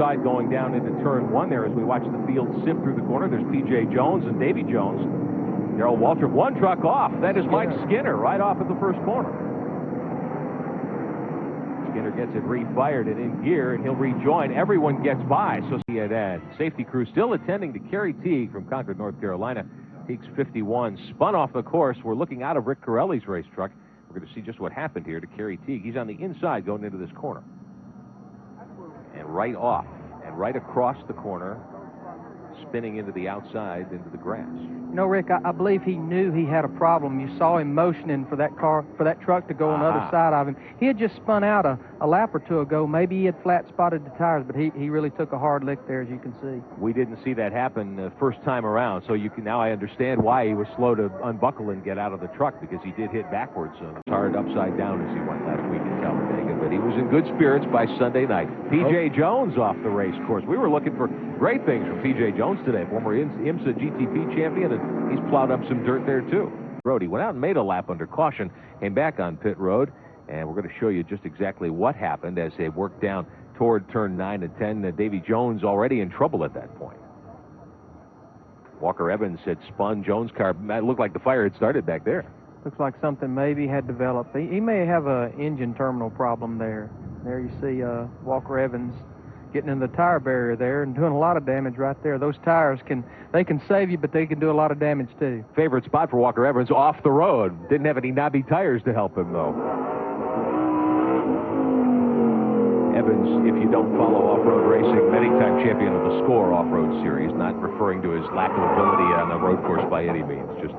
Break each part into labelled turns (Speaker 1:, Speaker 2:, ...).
Speaker 1: Side going down into turn one there as we watch the field sift through the corner. There's P.J. Jones and Davy Jones. Darrell Waltrip, one truck off. That is Mike Skinner right off at the first corner. Skinner gets it refired and in gear, and he'll rejoin. Everyone gets by, so see it at safety crew still attending to Kerry Teague from Concord, North Carolina. Teague's 51 spun off the course. We're looking out of Rick Corelli's race truck. We're going to see just what happened here to Kerry Teague. He's on the inside going into this corner. And right off, and right across the corner, spinning into the outside, into the grass.
Speaker 2: You know, Rick, I believe he knew he had a problem. You saw him motioning for that truck to go on the other side of him. He had just spun out a lap or two ago. Maybe he had flat spotted the tires, but he really took a hard lick there, as you can see.
Speaker 1: We didn't see that happen the first time around, so now I understand why he was slow to unbuckle and get out of the truck, because he did hit backwards. Hard upside down as he went last week in Talladega, but he was in good spirits by Sunday night. P.J. Jones off the race course. We were looking for great things from P.J. Jones today, former IMSA GTP champion, and he's plowed up some dirt there too. He went out and made a lap under caution, came back on pit road, and we're going to show you just exactly what happened as they worked down toward turn 9 and 10. Davy Jones already in trouble at that point. Walker Evans had spun Jones' car. It looked like the fire had started back there.
Speaker 2: Looks like something maybe had developed. He may have an engine terminal problem there. There you see Walker Evans getting in the tire barrier there and doing a lot of damage right there. Those tires can save you, but they can do a lot of damage too.
Speaker 1: Favorite spot for Walker Evans, off the road. Didn't have any knobby tires to help him though. Evans, if you don't follow off-road racing, many-time champion of the SCORE off-road series, not referring to his lack of ability on a road course by any means, just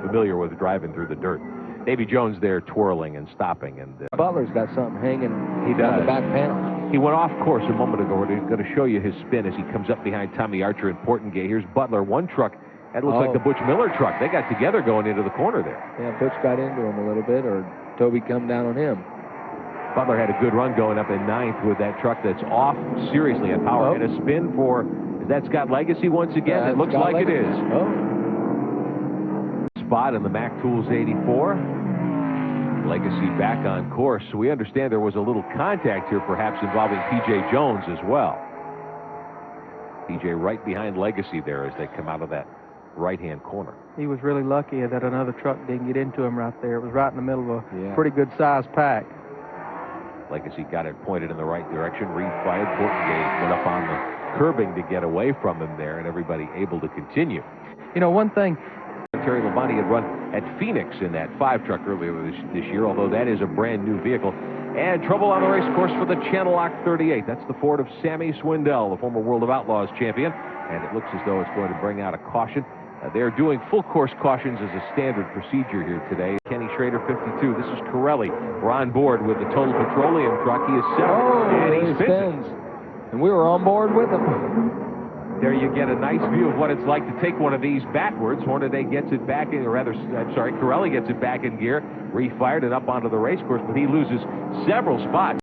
Speaker 1: familiar with driving through the dirt. Davy Jones there twirling and stopping. And
Speaker 3: Butler's got something hanging
Speaker 1: on
Speaker 3: the back panel.
Speaker 1: He went off course a moment ago. We're going to show you his spin as he comes up behind Tommy Archer and Portengay. Here's Butler, one truck. That looks like the Butch Miller truck. They got together going into the corner there.
Speaker 3: Yeah, Butch got into him a little bit, or Toby come down on him.
Speaker 1: Butler had a good run going up in ninth with that truck that's off seriously at power. And a spin for, is that Scott Legacy once again? It looks like Legacy. It is. Spot in the Mac Tools 84. Legacy back on course. So we understand there was a little contact here perhaps involving P.J. Jones as well. P.J. right behind Legacy there as they come out of that right-hand corner.
Speaker 2: He was really lucky that another truck didn't get into him right there. It was right in the middle of a pretty good-sized pack.
Speaker 1: Legacy got it pointed in the right direction. Reed-fired. Portengay went up on the curbing to get away from him there, and everybody able to continue.
Speaker 2: You know, one thing,
Speaker 1: Terry Labonte had run at Phoenix in that 5 truck earlier this year, although that is a brand new vehicle. And trouble on the race course for the Channel Lock 38. That's the Ford of Sammy Swindell, the former World of Outlaws champion. And it looks as though it's going to bring out a caution. They're doing full course cautions as a standard procedure here today. Kenny Schrader, 52. This is Corelli. We're on board with the Total Petroleum truck. He is 7, and he spins.
Speaker 3: And we were on board with him.
Speaker 1: There you get a nice view of what it's like to take one of these backwards. Hornaday gets it back in, or rather, I'm sorry, Corelli gets it back in gear, refired and up onto the race course, but he loses several spots.